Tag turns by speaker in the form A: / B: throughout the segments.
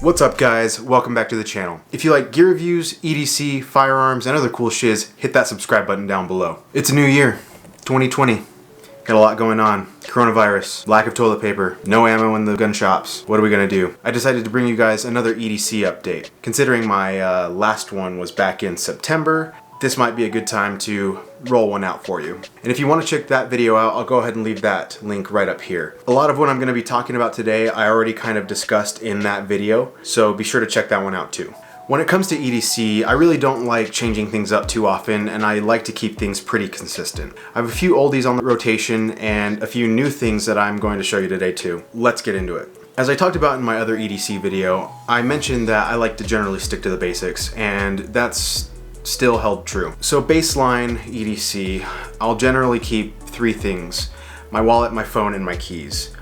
A: What's up guys, welcome back to the channel. If you like gear reviews, EDC, firearms, and other cool shiz, hit that subscribe button down below. It's a new year, 2020. Got a lot going on. Coronavirus, lack of toilet paper, no ammo in the gun shops. What are we gonna do? I decided to bring you guys another EDC update. Considering my last one was back in September, this might be a good time to roll one out for you. And if you want to check that video out, I'll go ahead and leave that link right up here. A lot of what I'm going to be talking about today, I already kind of discussed in that video, so be sure to check that one out too. When it comes to EDC, I really don't like changing things up too often, and I like to keep things pretty consistent. I have a few oldies on the rotation and a few new things that I'm going to show you today too. Let's get into it. As I talked about in my other EDC video, I mentioned that I like to generally stick to the basics, and that's still held true. So baseline EDC, I'll generally keep 3 things: my wallet, my phone, and my keys.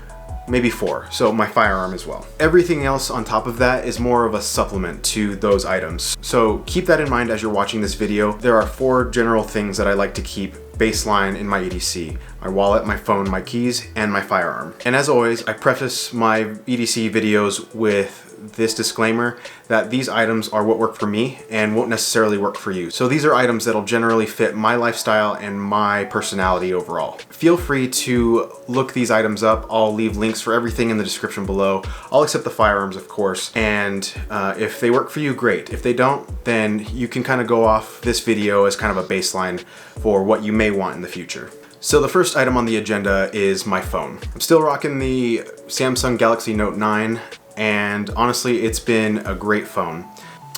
A: Maybe 4, so my firearm as well. Everything else on top of that is more of a supplement to those items. So keep that in mind as you're watching this video. There are 4 general things that I like to keep baseline in my EDC: my wallet, my phone, my keys, and my firearm. And as always, I preface my EDC videos with this disclaimer that these items are what work for me and won't necessarily work for you. So these are items that'll generally fit my lifestyle and my personality overall. Feel free to look these items up. I'll leave links for everything in the description below. I'll accept the firearms, of course, and if they work for you, great. If they don't, then you can kind of go off this video as kind of a baseline for what you may want in the future. So the first item on the agenda is my phone. I'm still rocking the Samsung Galaxy Note 9, and honestly, it's been a great phone.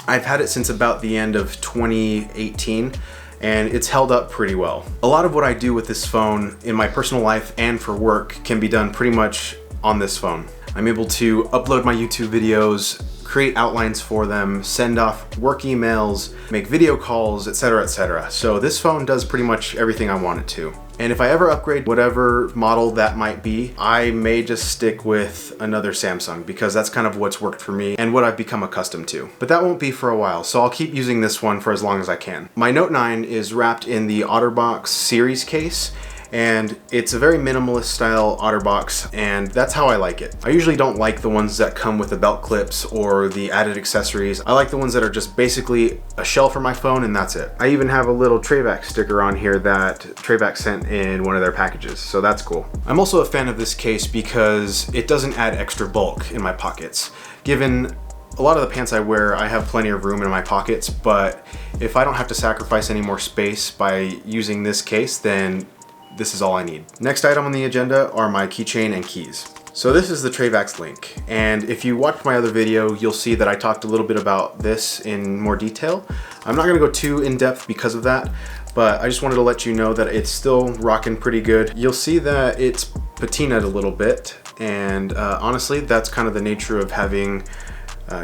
A: I've had it since about the end of 2018, and it's held up pretty well. A lot of what I do with this phone in my personal life and for work can be done pretty much on this phone. I'm able to upload my YouTube videos, create outlines for them, send off work emails, make video calls, etc., etc. So this phone does pretty much everything I want it to. And if I ever upgrade whatever model that might be, I may just stick with another Samsung because that's kind of what's worked for me and what I've become accustomed to. But that won't be for a while, so I'll keep using this one for as long as I can. My Note 9 is wrapped in the OtterBox series case, and it's a very minimalist style OtterBox, and that's how I like it. I usually don't like the ones that come with the belt clips or the added accessories. I like the ones that are just basically a shell for my phone and that's it. I even have a little Trayvax sticker on here that Trayvax sent in one of their packages, so that's cool. I'm also a fan of this case because it doesn't add extra bulk in my pockets. Given a lot of the pants I wear, I have plenty of room in my pockets, but if I don't have to sacrifice any more space by using this case, then this is all I need. Next item on the agenda are my keychain and keys. So this is the Trayvax link, and if you watched my other video, you'll see that I talked a little bit about this in more detail. I'm not gonna go too in depth because of that, but I just wanted to let you know that it's still rocking pretty good. You'll see that it's patinaed a little bit, and honestly, that's kind of the nature of having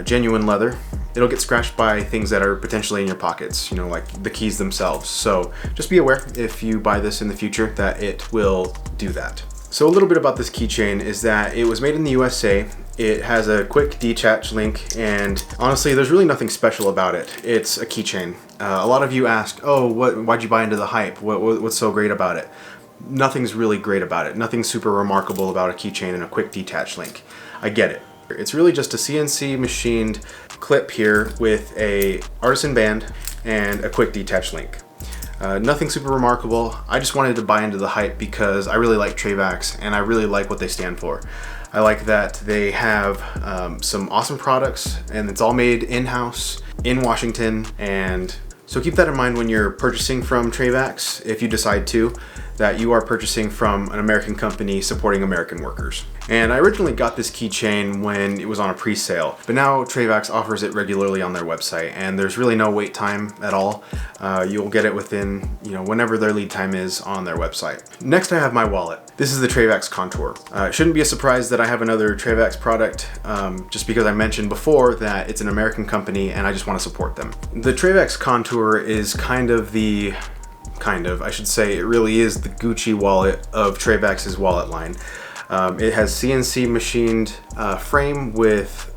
A: genuine leather. It'll get scratched by things that are potentially in your pockets, you know, like the keys themselves. So just be aware if you buy this in the future that it will do that. So a little bit about this keychain is that it was made in the USA. It has a quick detach link, and honestly, there's really nothing special about it. It's a keychain. A lot of you ask, oh, why'd you buy into the hype? What's so great about it? Nothing's really great about it. Nothing super remarkable about a keychain and a quick detach link. I get it. It's really just a CNC machined clip here with a artisan band and a quick detach link. Nothing super remarkable. I just wanted to buy into the hype because I really like Trayvax and I really like what they stand for. I like that they have some awesome products, and it's all made in-house in Washington, and so keep that in mind when you're purchasing from Trayvax, if you decide to, that you are purchasing from an American company supporting American workers. And I originally got this keychain when it was on a pre-sale, but now Trayvax offers it regularly on their website, and there's really no wait time at all. You'll get it within, whenever their lead time is on their website. Next, I have my wallet. This is the Trayvax Contour. It shouldn't be a surprise that I have another Trayvax product, just because I mentioned before that it's an American company and I just want to support them. The Trayvax Contour is I should say, it really is the Gucci wallet of Trayvax's wallet line. It has CNC machined frame with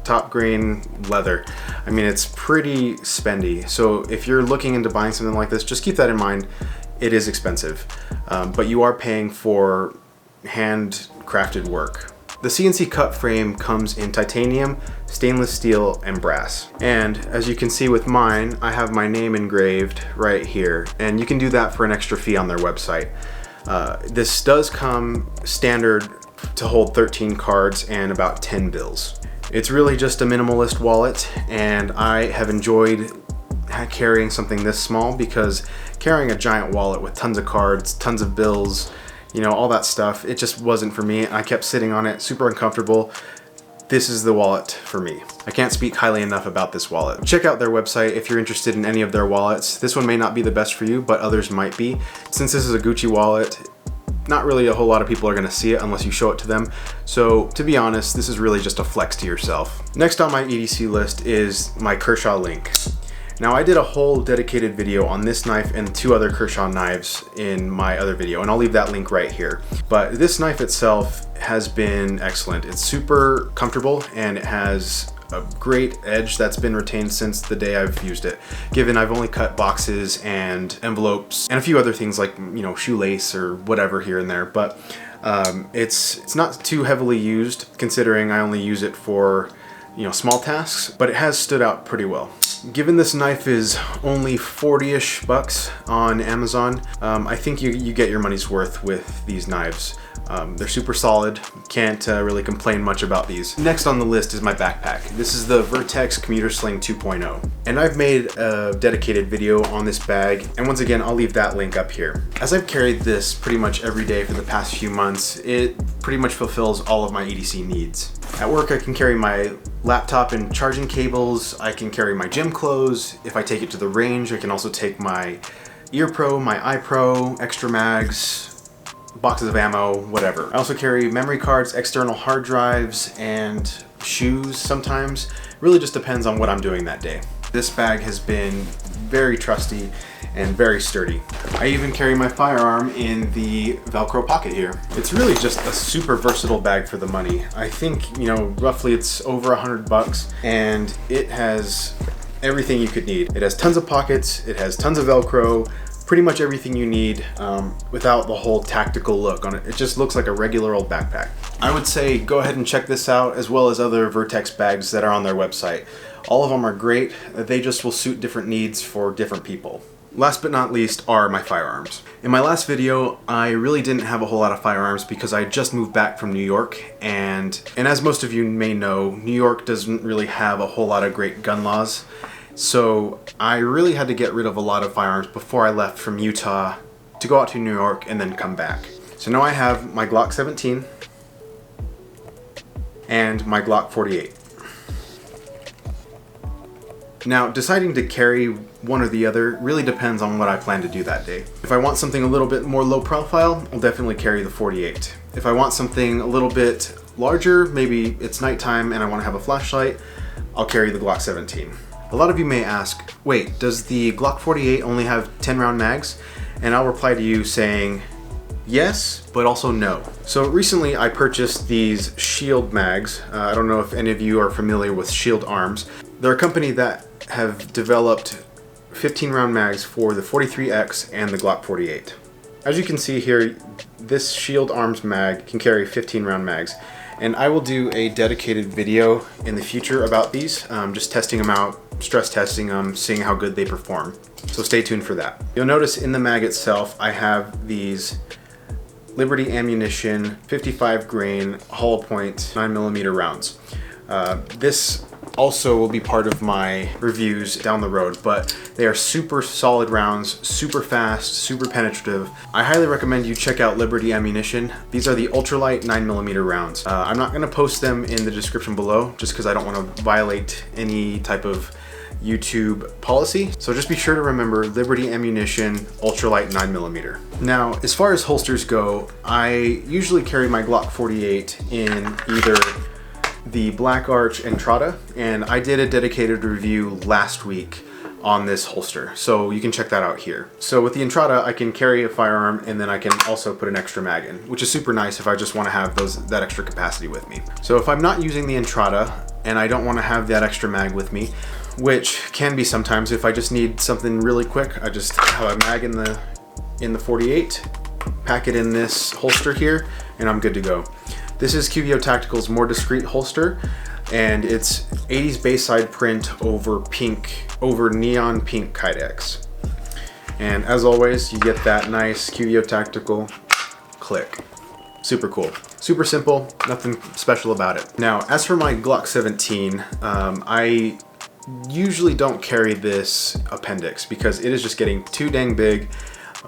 A: top grain leather. I mean, it's pretty spendy. So if you're looking into buying something like this, just keep that in mind. It is expensive, but you are paying for handcrafted work. The CNC cut frame comes in titanium, stainless steel, and brass. And as you can see with mine, I have my name engraved right here, and you can do that for an extra fee on their website. This does come standard to hold 13 cards and about 10 bills. It's really just a minimalist wallet, and I have enjoyed carrying something this small because carrying a giant wallet with tons of cards, tons of bills, you know, all that stuff, it just wasn't for me. I kept sitting on it, super uncomfortable. This is the wallet for me. I can't speak highly enough about this wallet. Check out their website if you're interested in any of their wallets. This one may not be the best for you, but others might be. Since this is a Gucci wallet, not really a whole lot of people are gonna see it unless you show it to them. So to be honest, this is really just a flex to yourself. Next on my EDC list is my Kershaw Link. Now I did a whole dedicated video on this knife and 2 other Kershaw knives in my other video, and I'll leave that link right here. But this knife itself has been excellent. It's super comfortable and it has a great edge that's been retained since the day I've used it, given I've only cut boxes and envelopes and a few other things like, you know, shoelace or whatever here and there. But it's not too heavily used considering I only use it for, you know, small tasks, but it has stood out pretty well. Given this knife is only 40-ish bucks on Amazon, I think you get your money's worth with these knives. They're super solid, can't really complain much about these. Next on the list is my backpack. This is the Vertex Commuter Sling 2.0. And I've made a dedicated video on this bag, and once again, I'll leave that link up here. As I've carried this pretty much every day for the past few months, it pretty much fulfills all of my EDC needs. At work, I can carry my laptop and charging cables, I can carry my gym clothes. If I take it to the range, I can also take my Ear Pro, my Eye Pro, extra mags, boxes of ammo, whatever. I also carry memory cards, external hard drives, and shoes sometimes. Really just depends on what I'm doing that day. This bag has been very trusty and very sturdy. I even carry my firearm in the Velcro pocket here. It's really just a super versatile bag for the money. I think, you know, roughly it's over 100 bucks, and it has everything you could need. It has tons of pockets, it has tons of Velcro, pretty much everything you need without the whole tactical look on it. It just looks like a regular old backpack. I would say go ahead and check this out, as well as other Vertex bags that are on their website. All of them are great. They just will suit different needs for different people. Last but not least are my firearms. In my last video, I really didn't have a whole lot of firearms because I just moved back from New York, and as most of you may know, New York doesn't really have a whole lot of great gun laws. So I really had to get rid of a lot of firearms before I left from Utah to go out to New York and then come back. So now I have my Glock 17 and my Glock 48. Now, deciding to carry one or the other really depends on what I plan to do that day. If I want something a little bit more low profile, I'll definitely carry the 48. If I want something a little bit larger, maybe it's nighttime and I want to have a flashlight, I'll carry the Glock 17. A lot of you may ask, wait, does the Glock 48 only have 10 round mags? And I'll reply to you saying, yes, but also no. So recently I purchased these Shield mags. I don't know if any of you are familiar with Shield Arms. They're a company that have developed 15 round mags for the 43X and the Glock 48. As you can see here, this Shield Arms mag can carry 15 round mags. And I will do a dedicated video in the future about these, just testing them out, stress testing them, seeing how good they perform. So stay tuned for that. You'll notice in the mag itself, I have these Liberty Ammunition 55 grain hollow point 9mm rounds. This also will be part of my reviews down the road, but they are super solid rounds, super fast, super penetrative. I highly recommend you check out Liberty Ammunition. These are the ultralight 9mm rounds. I'm not gonna post them in the description below just because I don't want to violate any type of YouTube policy. So just be sure to remember Liberty Ammunition ultralight 9mm. Now, as far as holsters go, I usually carry my Glock 48 in either the Black Arch Entrada, and I did a dedicated review last week on this holster, so you can check that out here. So with the Entrada, I can carry a firearm and then I can also put an extra mag in, which is super nice if I just want to have that extra capacity with me. So if I'm not using the Entrada and I don't want to have that extra mag with me, which can be sometimes if I just need something really quick, I just have a mag in the 48, pack it in this holster here, and I'm good to go. This is QVO Tactical's more discreet holster, and it's 80s Bayside print over neon pink Kydex. And as always, you get that nice QVO Tactical click. Super cool. Super simple, nothing special about it. Now, as for my Glock 17, I usually don't carry this appendix because it is just getting too dang big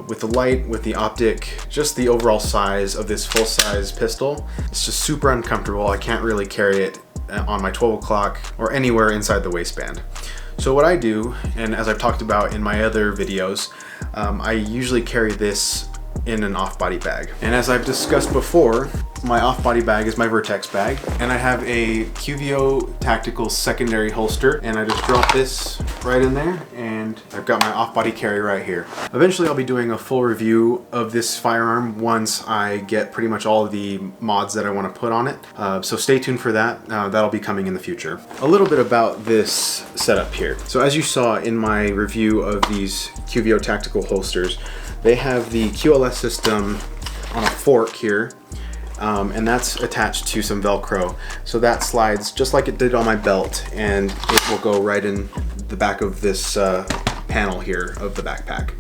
A: with the light, with the optic, just the overall size of this full-size pistol. It's just super uncomfortable. I can't really carry it on my 12 o'clock or anywhere inside the waistband. So what I do, and as I've talked about in my other videos, I usually carry this in an off-body bag. And as I've discussed before, my off-body bag is my Vertex bag, and I have a QVO Tactical secondary holster, and I just drop this right in there, and I've got my off-body carry right here. Eventually I'll be doing a full review of this firearm once I get pretty much all of the mods that I want to put on it, so stay tuned for that. That'll be coming in the future. A little bit about this setup here. So as you saw in my review of these QVO Tactical holsters, they have the QLS system on a fork here, and that's attached to some Velcro. So that slides just like it did on my belt, and it will go right in the back of this panel here of the backpack.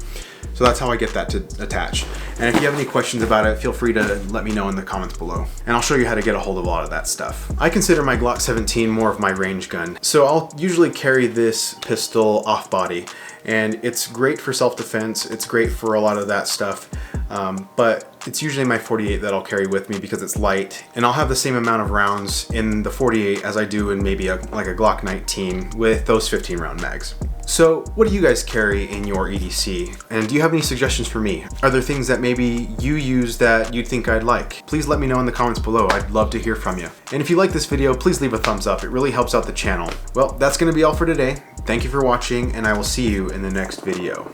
A: So that's how I get that to attach. And if you have any questions about it, feel free to let me know in the comments below. And I'll show you how to get a hold of a lot of that stuff. I consider my Glock 17 more of my range gun. So I'll usually carry this pistol off body, and it's great for self-defense. It's great for a lot of that stuff. But it's usually my 48 that I'll carry with me because it's light, and I'll have the same amount of rounds in the 48 as I do in maybe like a Glock 19 with those 15 round mags. So what do you guys carry in your EDC? And do you have any suggestions for me? Are there things that maybe you use that you'd think I'd like? Please let me know in the comments below. I'd love to hear from you. And if you like this video, please leave a thumbs up. It really helps out the channel. Well, that's gonna be all for today. Thank you for watching, and I will see you in the next video.